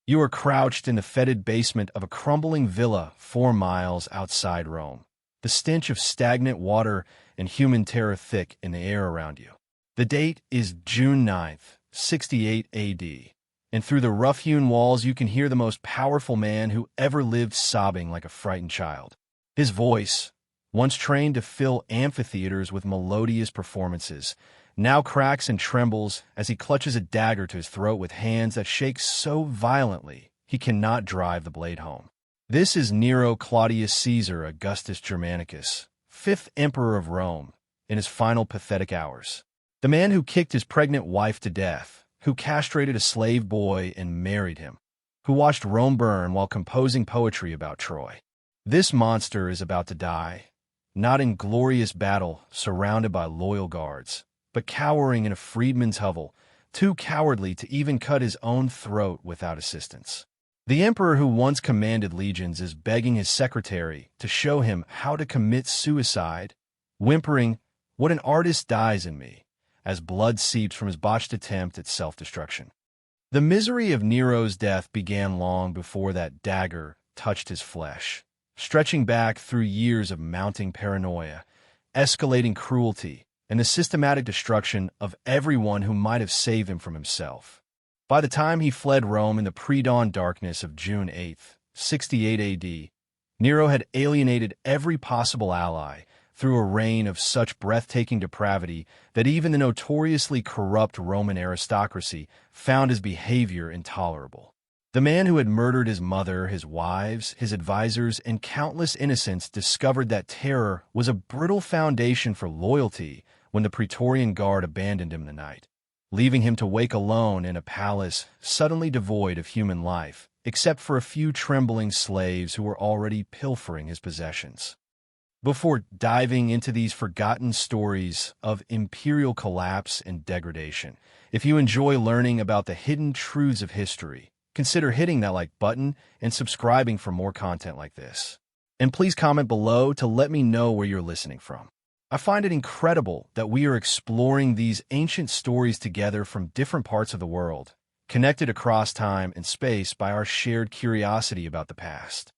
You are crouched in the fetid basement of a crumbling villa 4 miles outside Rome, the stench of stagnant water and human terror thick in the air around you. The date is June 9th, 68 AD, and through the rough-hewn walls you can hear the most powerful man who ever lived sobbing like a frightened child. His voice, once trained to fill amphitheaters with melodious performances, now cracks and trembles as he clutches a dagger to his throat with hands that shake so violently he cannot drive the blade home. This is Nero Claudius Caesar Augustus Germanicus, 5th Emperor of Rome, in his final pathetic hours. The man who kicked his pregnant wife to death, who castrated a slave boy and married him, who watched Rome burn while composing poetry about Troy. This monster is about to die, not in glorious battle surrounded by loyal guards, but cowering in a freedman's hovel, too cowardly to even cut his own throat without assistance. The emperor who once commanded legions is begging his secretary to show him how to commit suicide, whimpering, "What an artist dies in me," as blood seeps from his botched attempt at self-destruction. The misery of Nero's death began long before that dagger touched his flesh, stretching back through years of mounting paranoia, escalating cruelty, and the systematic destruction of everyone who might have saved him from himself. By the time he fled Rome in the pre-dawn darkness of June 8th, 68 AD, Nero had alienated every possible ally through a reign of such breathtaking depravity that even the notoriously corrupt Roman aristocracy found his behavior intolerable. The man who had murdered his mother, his wives, his advisors, and countless innocents discovered that terror was a brittle foundation for loyalty when the Praetorian Guard abandoned him in the night, leaving him to wake alone in a palace suddenly devoid of human life, except for a few trembling slaves who were already pilfering his possessions. Before diving into these forgotten stories of imperial collapse and degradation, if you enjoy learning about the hidden truths of history, consider hitting that like button and subscribing for more content like this. And please comment below to let me know where you're listening from. I find it incredible that we are exploring these ancient stories together from different parts of the world, connected across time and space by our shared curiosity about the past.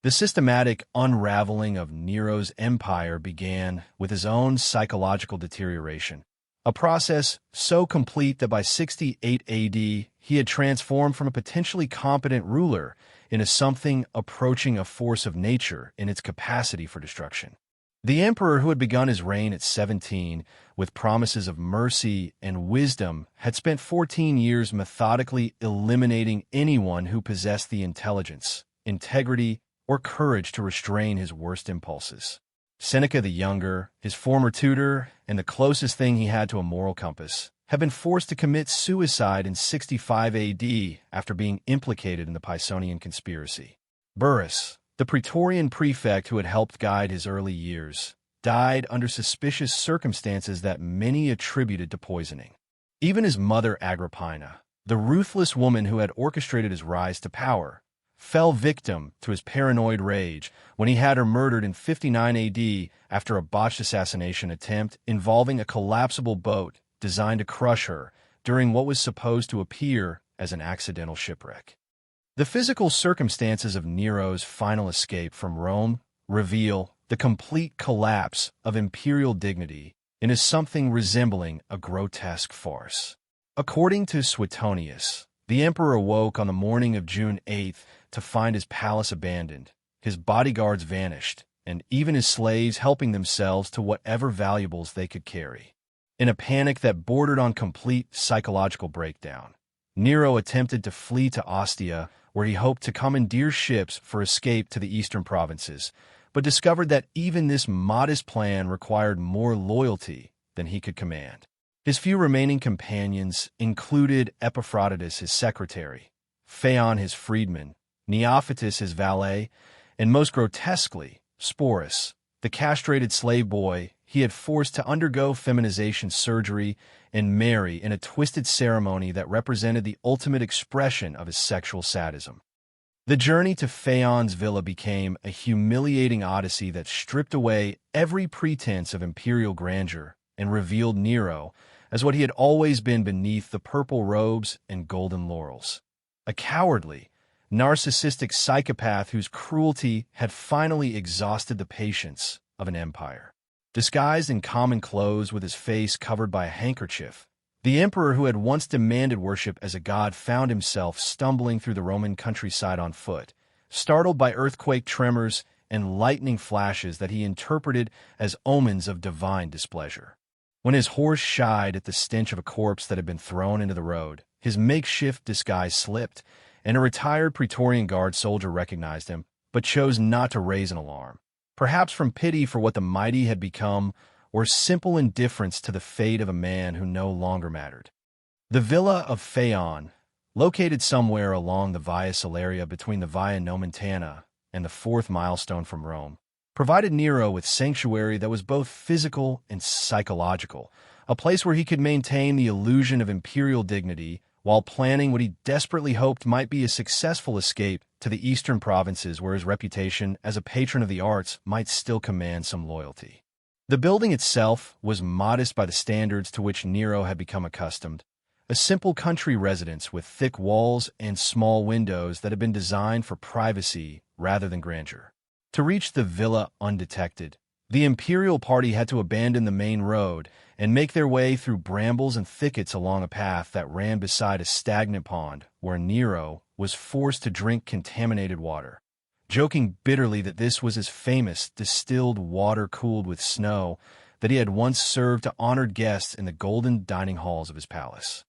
The systematic unraveling of Nero's empire began with his own psychological deterioration, a process so complete that by 68 AD, he had transformed from a potentially competent ruler into something approaching a force of nature in its capacity for destruction. The emperor who had begun his reign at 17 with promises of mercy and wisdom had spent 14 years methodically eliminating anyone who possessed the intelligence, integrity, or courage to restrain his worst impulses. Seneca the Younger, his former tutor, and the closest thing he had to a moral compass, had been forced to commit suicide in 65 AD after being implicated in the Pisonian conspiracy. Burrus, the Praetorian prefect who had helped guide his early years, died under suspicious circumstances that many attributed to poisoning. Even his mother Agrippina, the ruthless woman who had orchestrated his rise to power, fell victim to his paranoid rage when he had her murdered in 59 AD after a botched assassination attempt involving a collapsible boat designed to crush her during what was supposed to appear as an accidental shipwreck. The physical circumstances of Nero's final escape from Rome reveal the complete collapse of imperial dignity into something resembling a grotesque farce. According to Suetonius, the emperor awoke on the morning of June 8th to find his palace abandoned, his bodyguards vanished, and even his slaves helping themselves to whatever valuables they could carry. In a panic that bordered on complete psychological breakdown, Nero attempted to flee to Ostia, where he hoped to commandeer ships for escape to the eastern provinces, but discovered that even this modest plan required more loyalty than he could command. His few remaining companions included Epaphroditus, his secretary, Phaon, his freedman, Neophytus, his valet, and most grotesquely, Sporus, the castrated slave boy he had forced to undergo feminization surgery and marry in a twisted ceremony that represented the ultimate expression of his sexual sadism. The journey to Phaon's villa became a humiliating odyssey that stripped away every pretense of imperial grandeur and revealed Nero as what he had always been beneath the purple robes and golden laurels. a cowardly, narcissistic psychopath whose cruelty had finally exhausted the patience of an empire. Disguised in common clothes with his face covered by a handkerchief, the emperor who had once demanded worship as a god found himself stumbling through the Roman countryside on foot, startled by earthquake tremors and lightning flashes that he interpreted as omens of divine displeasure. When his horse shied at the stench of a corpse that had been thrown into the road, his makeshift disguise slipped, and a retired Praetorian Guard soldier recognized him, but chose not to raise an alarm, perhaps from pity for what the mighty had become, or simple indifference to the fate of a man who no longer mattered. The villa of Phaon, located somewhere along the Via Salaria between the Via Nomentana and the fourth milestone from Rome, provided Nero with sanctuary that was both physical and psychological, a place where he could maintain the illusion of imperial dignity while planning what he desperately hoped might be a successful escape to the eastern provinces where his reputation as a patron of the arts might still command some loyalty. The building itself was modest by the standards to which Nero had become accustomed, a simple country residence with thick walls and small windows that had been designed for privacy rather than grandeur. To reach the villa undetected, the imperial party had to abandon the main road and make their way through brambles and thickets along a path that ran beside a stagnant pond where Nero was forced to drink contaminated water, joking bitterly that this was his famous distilled water cooled with snow that he had once served to honored guests in the golden dining halls of his palace.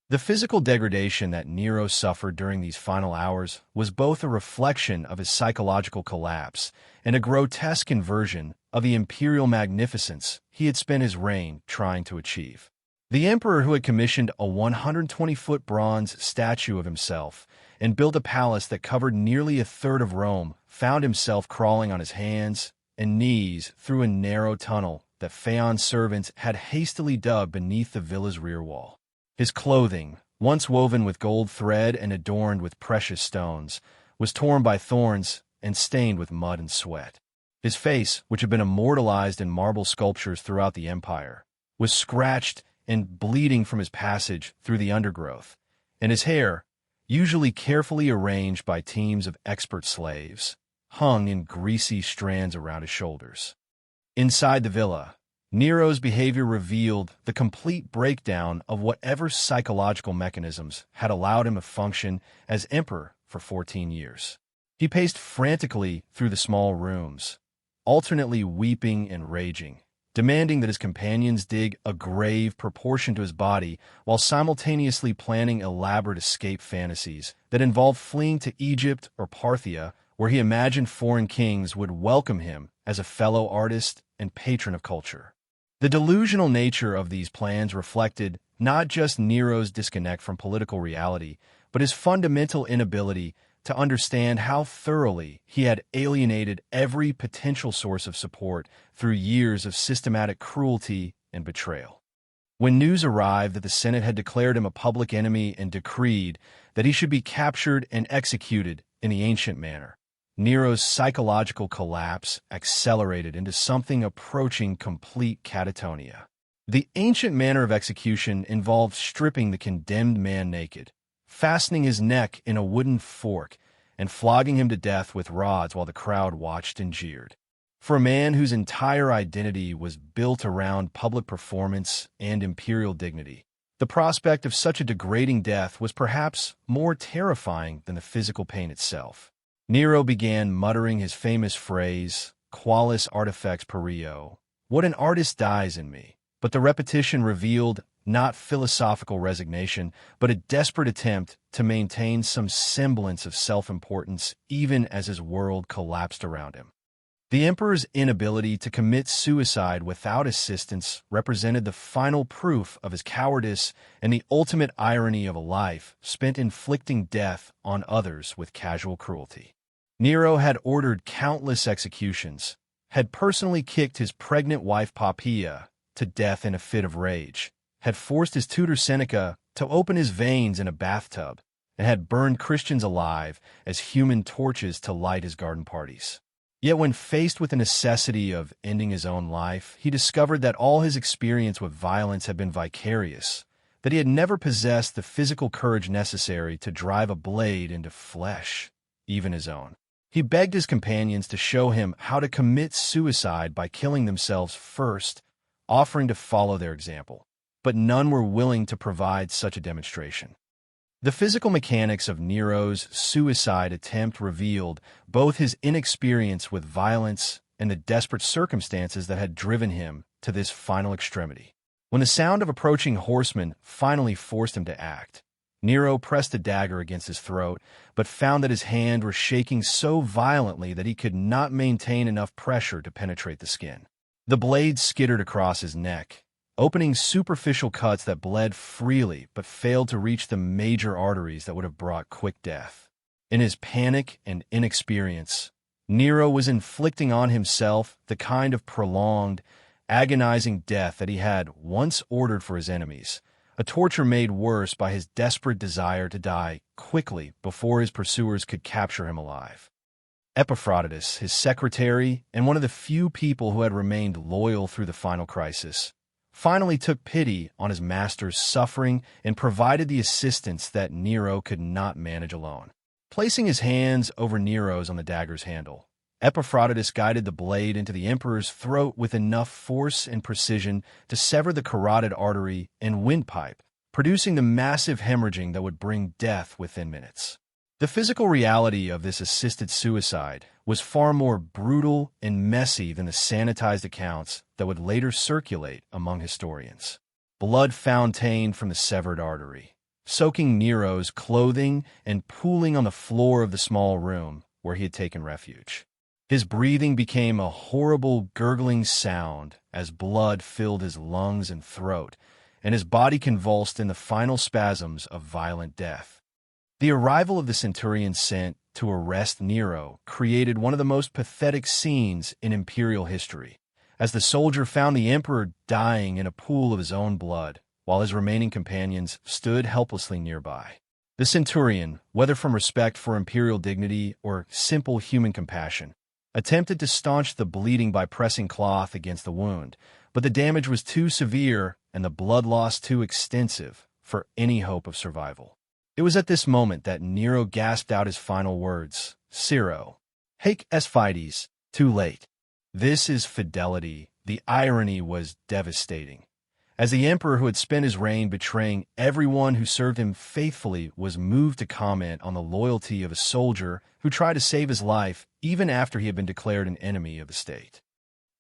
The physical degradation that Nero suffered during these final hours was both a reflection of his psychological collapse and a grotesque inversion of the imperial magnificence he had spent his reign trying to achieve. The emperor, who had commissioned a 120-foot bronze statue of himself and built a palace that covered nearly a third of Rome, found himself crawling on his hands and knees through a narrow tunnel that Phaon's servants had hastily dug beneath the villa's rear wall. His clothing, once woven with gold thread and adorned with precious stones, was torn by thorns and stained with mud and sweat. His face, which had been immortalized in marble sculptures throughout the empire, was scratched and bleeding from his passage through the undergrowth, and his hair, usually carefully arranged by teams of expert slaves, hung in greasy strands around his shoulders. Inside the villa, Nero's behavior revealed the complete breakdown of whatever psychological mechanisms had allowed him to function as emperor for 14 years. He paced frantically through the small rooms, alternately weeping and raging, demanding that his companions dig a grave proportioned to his body while simultaneously planning elaborate escape fantasies that involved fleeing to Egypt or Parthia, where he imagined foreign kings would welcome him as a fellow artist and patron of culture. The delusional nature of these plans reflected not just Nero's disconnect from political reality, but his fundamental inability to understand how thoroughly he had alienated every potential source of support through years of systematic cruelty and betrayal. When news arrived that the Senate had declared him a public enemy and decreed that he should be captured and executed in the ancient manner, Nero's psychological collapse accelerated into something approaching complete catatonia. The ancient manner of execution involved stripping the condemned man naked, fastening his neck in a wooden fork, and flogging him to death with rods while the crowd watched and jeered. For a man whose entire identity was built around public performance and imperial dignity, the prospect of such a degrading death was perhaps more terrifying than the physical pain itself. Nero began muttering his famous phrase, qualis artifex perio, what an artist dies in me. But the repetition revealed not philosophical resignation, but a desperate attempt to maintain some semblance of self-importance even as his world collapsed around him. The emperor's inability to commit suicide without assistance represented the final proof of his cowardice and the ultimate irony of a life spent inflicting death on others with casual cruelty. Nero had ordered countless executions, had personally kicked his pregnant wife Poppaea to death in a fit of rage, had forced his tutor Seneca to open his veins in a bathtub, and had burned Christians alive as human torches to light his garden parties. Yet when faced with the necessity of ending his own life, he discovered that all his experience with violence had been vicarious, that he had never possessed the physical courage necessary to drive a blade into flesh, even his own. He begged his companions to show him how to commit suicide by killing themselves first, offering to follow their example. But none were willing to provide such a demonstration. The physical mechanics of Nero's suicide attempt revealed both his inexperience with violence and the desperate circumstances that had driven him to this final extremity. When the sound of approaching horsemen finally forced him to act, Nero pressed a dagger against his throat, but found that his hand was shaking so violently that he could not maintain enough pressure to penetrate the skin. The blade skittered across his neck, opening superficial cuts that bled freely but failed to reach the major arteries that would have brought quick death. In his panic and inexperience, Nero was inflicting on himself the kind of prolonged, agonizing death that he had once ordered for his enemies, a torture made worse by his desperate desire to die quickly before his pursuers could capture him alive. Epaphroditus, his secretary, and one of the few people who had remained loyal through the final crisis, finally took pity on his master's suffering and provided the assistance that Nero could not manage alone. Placing his hands over Nero's on the dagger's handle, Epaphroditus guided the blade into the emperor's throat with enough force and precision to sever the carotid artery and windpipe, producing the massive hemorrhaging that would bring death within minutes. The physical reality of this assisted suicide was far more brutal and messy than the sanitized accounts that would later circulate among historians. Blood fountained from the severed artery, soaking Nero's clothing and pooling on the floor of the small room where he had taken refuge. His breathing became a horrible gurgling sound as blood filled his lungs and throat, and his body convulsed in the final spasms of violent death. The arrival of the centurion sent to arrest Nero created one of the most pathetic scenes in imperial history, as the soldier found the emperor dying in a pool of his own blood, while his remaining companions stood helplessly nearby. The centurion, whether from respect for imperial dignity or simple human compassion, attempted to staunch the bleeding by pressing cloth against the wound, but the damage was too severe and the blood loss too extensive for any hope of survival. It was at this moment that Nero gasped out his final words, "Ciro, haec est fides," too late. This is fidelity. The irony was devastating. As the emperor who had spent his reign betraying everyone who served him faithfully was moved to comment on the loyalty of a soldier who tried to save his life even after he had been declared an enemy of the state.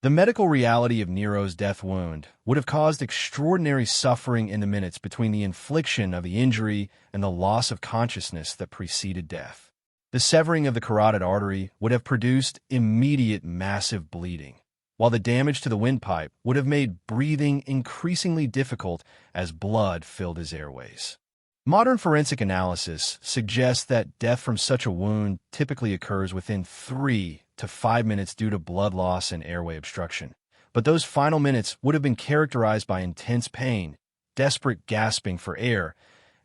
The medical reality of Nero's death wound would have caused extraordinary suffering in the minutes between the infliction of the injury and the loss of consciousness that preceded death. The severing of the carotid artery would have produced immediate massive bleeding, while the damage to the windpipe would have made breathing increasingly difficult as blood filled his airways. Modern forensic analysis suggests that death from such a wound typically occurs within 3 to 5 minutes due to blood loss and airway obstruction, but those final minutes would have been characterized by intense pain, desperate gasping for air,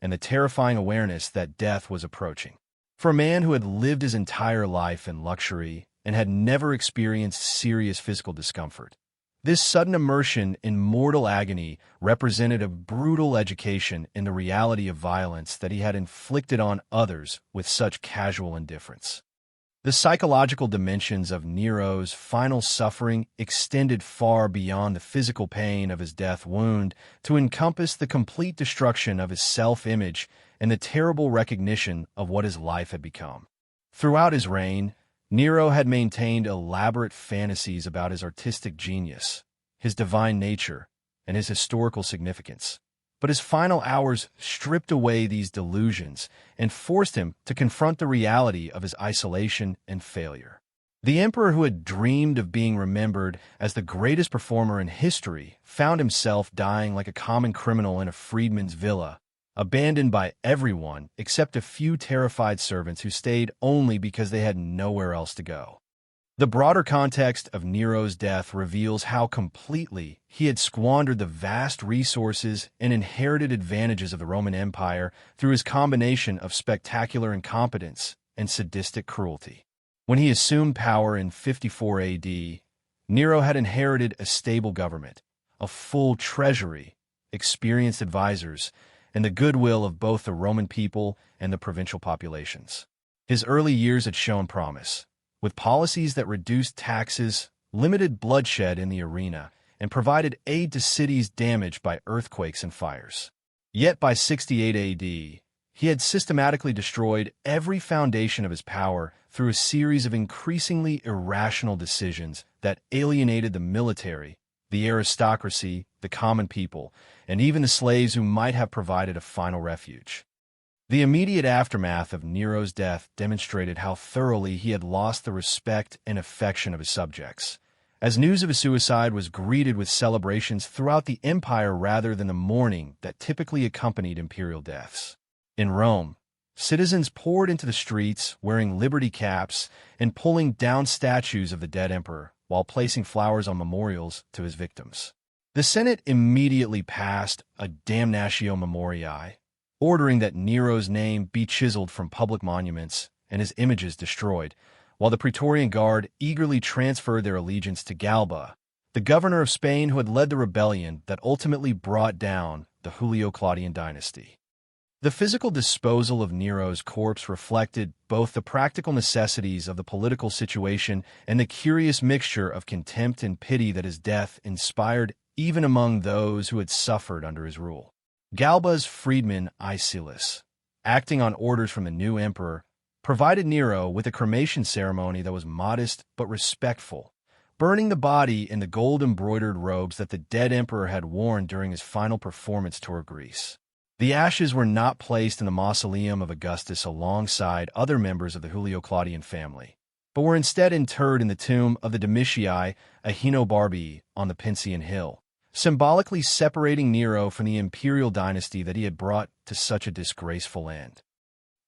and the terrifying awareness that death was approaching. For a man who had lived his entire life in luxury and had never experienced serious physical discomfort, this sudden immersion in mortal agony represented a brutal education in the reality of violence that he had inflicted on others with such casual indifference. The psychological dimensions of Nero's final suffering extended far beyond the physical pain of his death wound to encompass the complete destruction of his self-image and the terrible recognition of what his life had become. Throughout his reign, Nero had maintained elaborate fantasies about his artistic genius, his divine nature, and his historical significance. But his final hours stripped away these delusions and forced him to confront the reality of his isolation and failure. The emperor who had dreamed of being remembered as the greatest performer in history found himself dying like a common criminal in a freedman's villa, abandoned by everyone except a few terrified servants who stayed only because they had nowhere else to go. The broader context of Nero's death reveals how completely he had squandered the vast resources and inherited advantages of the Roman Empire through his combination of spectacular incompetence and sadistic cruelty. When he assumed power in 54 AD, Nero had inherited a stable government, a full treasury, experienced advisors, and the goodwill of both the Roman people and the provincial populations. His early years had shown promise, with policies that reduced taxes, limited bloodshed in the arena, and provided aid to cities damaged by earthquakes and fires. Yet by 68 AD, he had systematically destroyed every foundation of his power through a series of increasingly irrational decisions that alienated the military, the aristocracy, the common people, and even the slaves who might have provided a final refuge. The immediate aftermath of Nero's death demonstrated how thoroughly he had lost the respect and affection of his subjects, as news of his suicide was greeted with celebrations throughout the empire rather than the mourning that typically accompanied imperial deaths. In Rome, citizens poured into the streets wearing liberty caps and pulling down statues of the dead emperor while placing flowers on memorials to his victims. The Senate immediately passed a damnatio memoriae, ordering that Nero's name be chiseled from public monuments and his images destroyed, while the Praetorian Guard eagerly transferred their allegiance to Galba, the governor of Spain who had led the rebellion that ultimately brought down the Julio-Claudian dynasty. The physical disposal of Nero's corpse reflected both the practical necessities of the political situation and the curious mixture of contempt and pity that his death inspired even among those who had suffered under his rule. Galba's freedman Aeschylus, acting on orders from the new emperor, provided Nero with a cremation ceremony that was modest but respectful, burning the body in the gold-embroidered robes that the dead emperor had worn during his final performance tour Greece. The ashes were not placed in the mausoleum of Augustus alongside other members of the Julio-Claudian family, but were instead interred in the tomb of the Domitii Aenobarbii on the Pincian Hill, symbolically separating Nero from the imperial dynasty that he had brought to such a disgraceful end.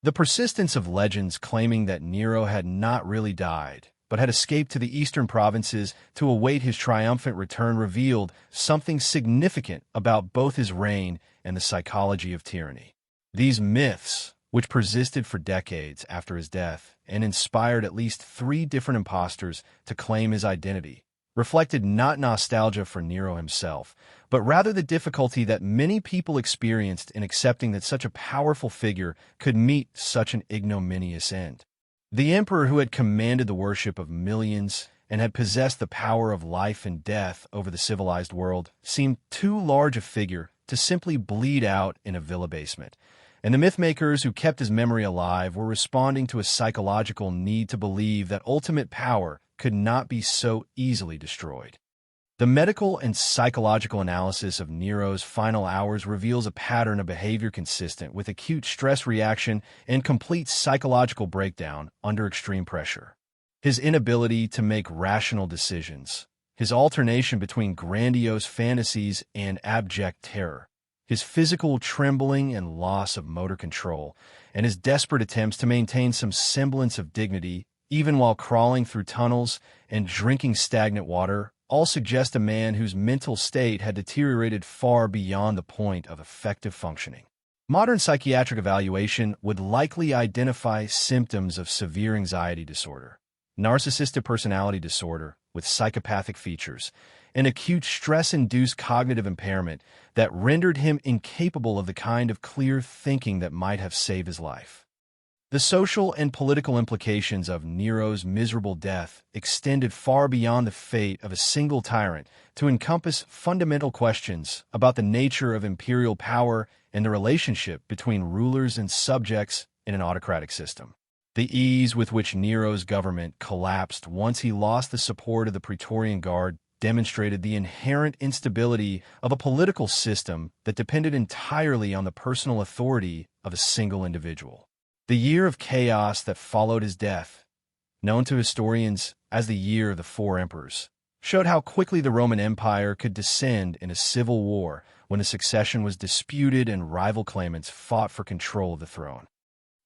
The persistence of legends claiming that Nero had not really died, but had escaped to the eastern provinces to await his triumphant return revealed something significant about both his reign and the psychology of tyranny. These myths, which persisted for decades after his death and inspired at least 3 different impostors to claim his identity, reflected not nostalgia for Nero himself, but rather the difficulty that many people experienced in accepting that such a powerful figure could meet such an ignominious end. The emperor who had commanded the worship of millions and had possessed the power of life and death over the civilized world seemed too large a figure to simply bleed out in a villa basement, and the mythmakers who kept his memory alive were responding to a psychological need to believe that ultimate power could not be so easily destroyed. The medical and psychological analysis of Nero's final hours reveals a pattern of behavior consistent with acute stress reaction and complete psychological breakdown under extreme pressure. His inability to make rational decisions, his alternation between grandiose fantasies and abject terror, his physical trembling and loss of motor control, and his desperate attempts to maintain some semblance of dignity even while crawling through tunnels and drinking stagnant water, all suggest a man whose mental state had deteriorated far beyond the point of effective functioning. Modern psychiatric evaluation would likely identify symptoms of severe anxiety disorder, narcissistic personality disorder with psychopathic features, and acute stress-induced cognitive impairment that rendered him incapable of the kind of clear thinking that might have saved his life. The social and political implications of Nero's miserable death extended far beyond the fate of a single tyrant to encompass fundamental questions about the nature of imperial power and the relationship between rulers and subjects in an autocratic system. The ease with which Nero's government collapsed once he lost the support of the Praetorian Guard demonstrated the inherent instability of a political system that depended entirely on the personal authority of a single individual. The year of chaos that followed his death, known to historians as the Year of the Four Emperors, showed how quickly the Roman Empire could descend in a civil war when the succession was disputed and rival claimants fought for control of the throne.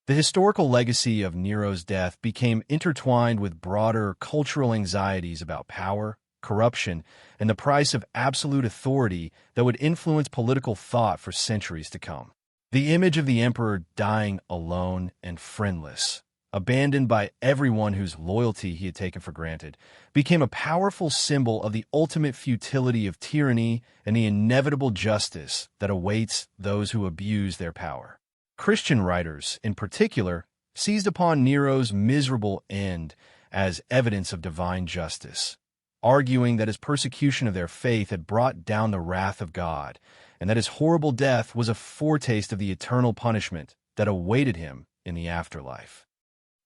The historical legacy of Nero's death became intertwined with broader cultural anxieties about power, corruption, and the price of absolute authority that would influence political thought for centuries to come. The image of the emperor dying alone and friendless, abandoned by everyone whose loyalty he had taken for granted, became a powerful symbol of the ultimate futility of tyranny and the inevitable justice that awaits those who abuse their power. Christian writers, in particular, seized upon Nero's miserable end as evidence of divine justice, arguing that his persecution of their faith had brought down the wrath of God, and that his horrible death was a foretaste of the eternal punishment that awaited him in the afterlife.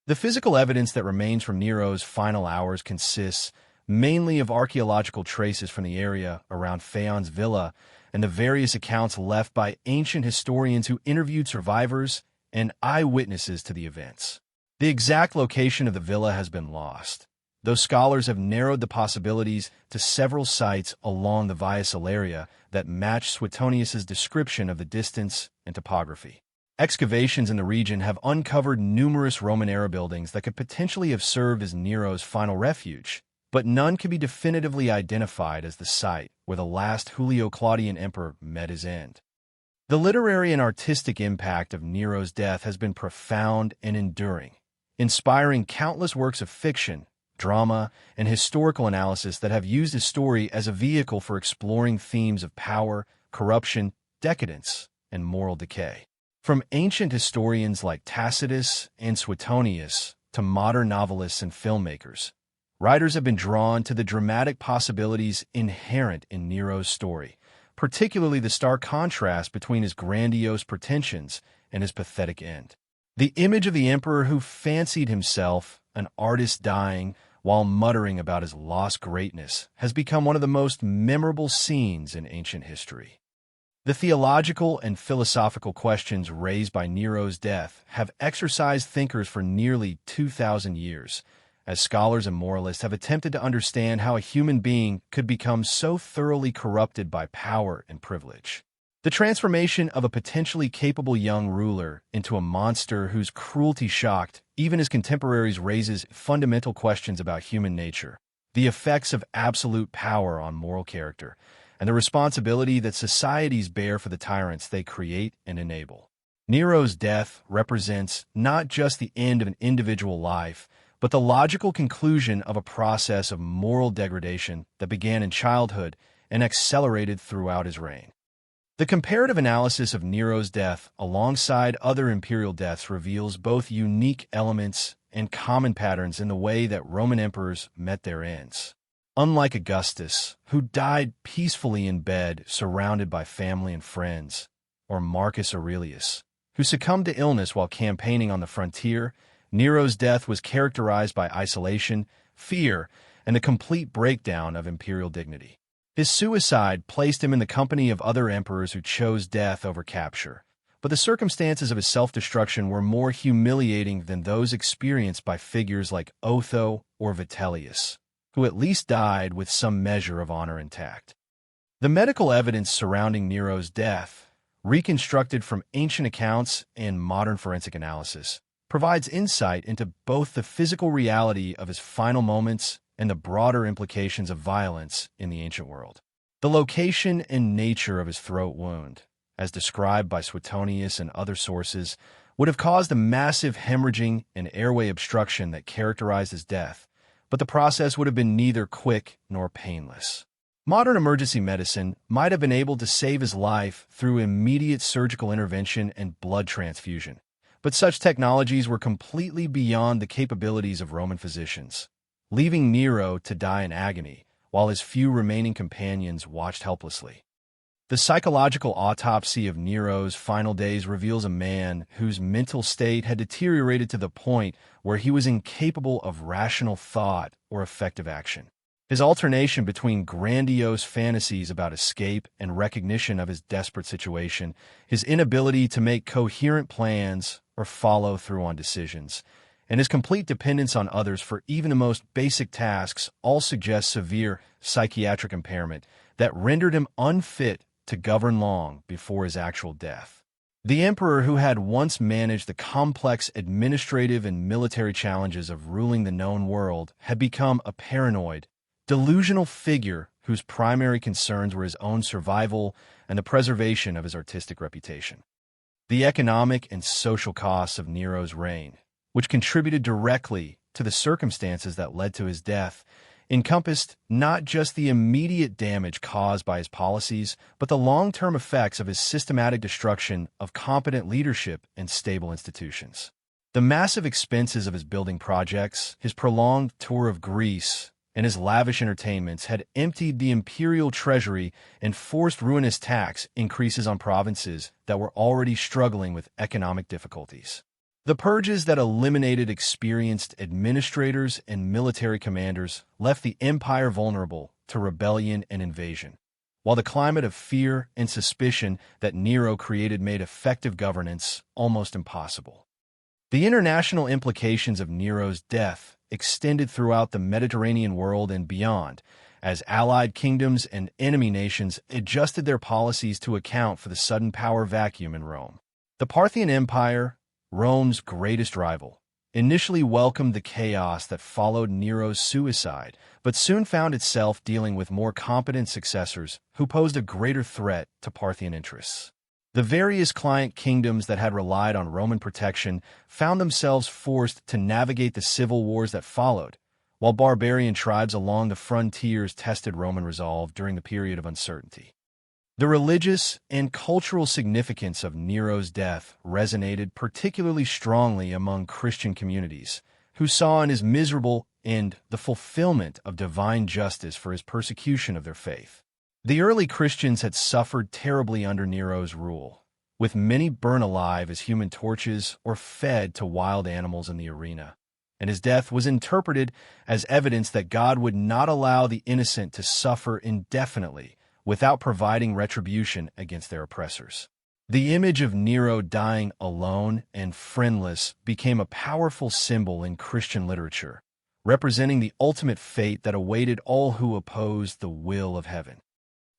The physical evidence that remains from Nero's final hours consists mainly of archaeological traces from the area around Phaon's villa and the various accounts left by ancient historians who interviewed survivors and eyewitnesses to the events. The exact location of the villa has been lost, though scholars have narrowed the possibilities to several sites along the Via Salaria that match Suetonius's description of the distance and topography. Excavations in the region have uncovered numerous Roman-era buildings that could potentially have served as Nero's final refuge, but none can be definitively identified as the site where the last Julio-Claudian emperor met his end. The literary and artistic impact of Nero's death has been profound and enduring, inspiring countless works of fiction, drama, and historical analysis that have used his story as a vehicle for exploring themes of power, corruption, decadence, and moral decay. From ancient historians like Tacitus and Suetonius to modern novelists and filmmakers, writers have been drawn to the dramatic possibilities inherent in Nero's story, particularly the stark contrast between his grandiose pretensions and his pathetic end. The image of the emperor who fancied himself an artist dying while muttering about his lost greatness has become one of the most memorable scenes in ancient history. The theological and philosophical questions raised by Nero's death have exercised thinkers for nearly 2,000 years, as scholars and moralists have attempted to understand how a human being could become so thoroughly corrupted by power and privilege. The transformation of a potentially capable young ruler into a monster whose cruelty shocked even his contemporaries raises fundamental questions about human nature, the effects of absolute power on moral character, and the responsibility that societies bear for the tyrants they create and enable. Nero's death represents not just the end of an individual life, but the logical conclusion of a process of moral degradation that began in childhood and accelerated throughout his reign. The comparative analysis of Nero's death alongside other imperial deaths reveals both unique elements and common patterns in the way that Roman emperors met their ends. Unlike Augustus, who died peacefully in bed surrounded by family and friends, or Marcus Aurelius, who succumbed to illness while campaigning on the frontier, Nero's death was characterized by isolation, fear, and the complete breakdown of imperial dignity. His suicide placed him in the company of other emperors who chose death over capture, but the circumstances of his self-destruction were more humiliating than those experienced by figures like Otho or Vitellius, who at least died with some measure of honor intact. The medical evidence surrounding Nero's death, reconstructed from ancient accounts and modern forensic analysis, provides insight into both the physical reality of his final moments and the broader implications of violence in the ancient world. The location and nature of his throat wound, as described by Suetonius and other sources, would have caused the massive hemorrhaging and airway obstruction that characterized his death, but the process would have been neither quick nor painless. Modern emergency medicine might have been able to save his life through immediate surgical intervention and blood transfusion, but such technologies were completely beyond the capabilities of Roman physicians, leaving Nero to die in agony while his few remaining companions watched helplessly. The psychological autopsy of Nero's final days reveals a man whose mental state had deteriorated to the point where he was incapable of rational thought or effective action. His alternation between grandiose fantasies about escape and recognition of his desperate situation, his inability to make coherent plans or follow through on decisions, and his complete dependence on others for even the most basic tasks all suggest severe psychiatric impairment that rendered him unfit to govern long before his actual death. The emperor, who had once managed the complex administrative and military challenges of ruling the known world, had become a paranoid, delusional figure whose primary concerns were his own survival and the preservation of his artistic reputation. The economic and social costs of Nero's reign, which contributed directly to the circumstances that led to his death, encompassed not just the immediate damage caused by his policies, but the long-term effects of his systematic destruction of competent leadership and stable institutions. The massive expenses of his building projects, his prolonged tour of Greece, and his lavish entertainments had emptied the imperial treasury and forced ruinous tax increases on provinces that were already struggling with economic difficulties. The purges that eliminated experienced administrators and military commanders left the empire vulnerable to rebellion and invasion, while the climate of fear and suspicion that Nero created made effective governance almost impossible. The international implications of Nero's death extended throughout the Mediterranean world and beyond, as allied kingdoms and enemy nations adjusted their policies to account for the sudden power vacuum in Rome. The Parthian Empire, Rome's greatest rival, initially welcomed the chaos that followed Nero's suicide, but soon found itself dealing with more competent successors who posed a greater threat to Parthian interests. The various client kingdoms that had relied on Roman protection found themselves forced to navigate the civil wars that followed, while barbarian tribes along the frontiers tested Roman resolve during the period of uncertainty. The religious and cultural significance of Nero's death resonated particularly strongly among Christian communities, who saw in his miserable end the fulfillment of divine justice for his persecution of their faith. The early Christians had suffered terribly under Nero's rule, with many burned alive as human torches or fed to wild animals in the arena, and his death was interpreted as evidence that God would not allow the innocent to suffer indefinitely without providing retribution against their oppressors. The image of Nero dying alone and friendless became a powerful symbol in Christian literature, representing the ultimate fate that awaited all who opposed the will of heaven.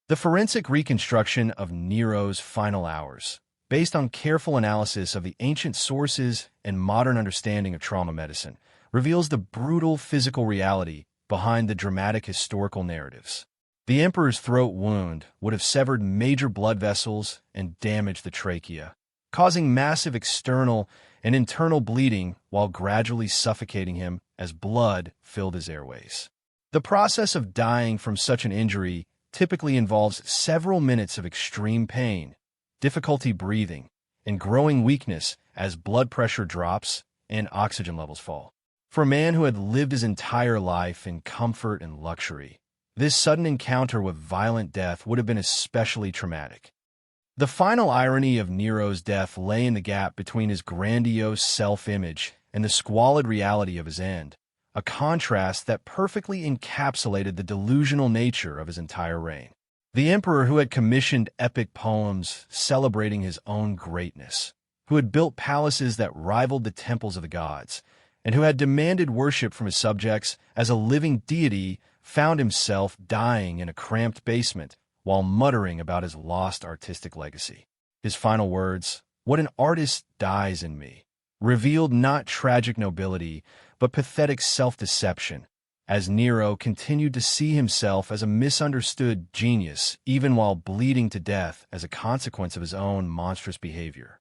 The forensic reconstruction of Nero's final hours, based on careful analysis of the ancient sources and modern understanding of trauma medicine, reveals the brutal physical reality behind the dramatic historical narratives. The emperor's throat wound would have severed major blood vessels and damaged the trachea, causing massive external and internal bleeding while gradually suffocating him as blood filled his airways. The process of dying from such an injury typically involves several minutes of extreme pain, difficulty breathing, and growing weakness as blood pressure drops and oxygen levels fall. For a man who had lived his entire life in comfort and luxury, this sudden encounter with violent death would have been especially traumatic. The final irony of Nero's death lay in the gap between his grandiose self-image and the squalid reality of his end, a contrast that perfectly encapsulated the delusional nature of his entire reign. The emperor who had commissioned epic poems celebrating his own greatness, who had built palaces that rivaled the temples of the gods, and who had demanded worship from his subjects as a living deity, found himself dying in a cramped basement while muttering about his lost artistic legacy. His final words, "What an artist dies in me," revealed not tragic nobility, but pathetic self-deception, as Nero continued to see himself as a misunderstood genius even while bleeding to death as a consequence of his own monstrous behavior.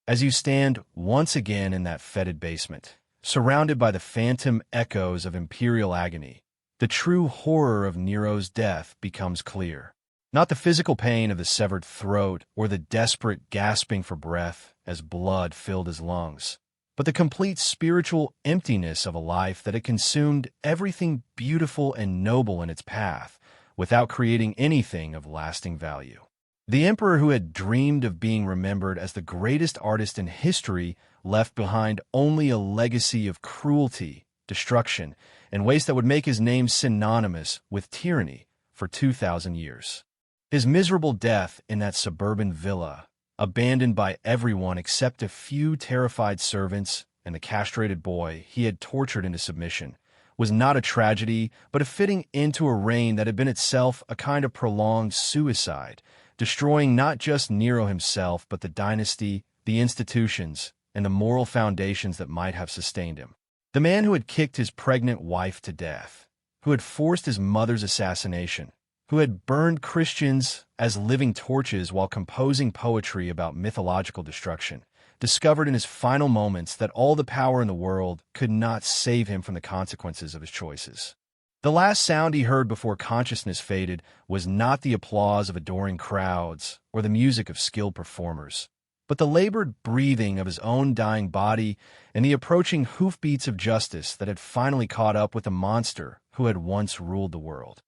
As you stand once again in that fetid basement, surrounded by the phantom echoes of imperial agony, the true horror of Nero's death becomes clear. Not the physical pain of the severed throat or the desperate gasping for breath as blood filled his lungs, but the complete spiritual emptiness of a life that had consumed everything beautiful and noble in its path without creating anything of lasting value. The emperor who had dreamed of being remembered as the greatest artist in history left behind only a legacy of cruelty, destruction, and waste that would make his name synonymous with tyranny for 2,000 years. His miserable death in that suburban villa, abandoned by everyone except a few terrified servants and the castrated boy he had tortured into submission, was not a tragedy, but a fitting end to a reign that had been itself a kind of prolonged suicide, destroying not just Nero himself, but the dynasty, the institutions, and the moral foundations that might have sustained him. The man who had kicked his pregnant wife to death, who had forced his mother's assassination, who had burned Christians as living torches while composing poetry about mythological destruction, discovered in his final moments that all the power in the world could not save him from the consequences of his choices. The last sound he heard before consciousness faded was not the applause of adoring crowds or the music of skilled performers, but the labored breathing of his own dying body and the approaching hoofbeats of justice that had finally caught up with the monster who had once ruled the world.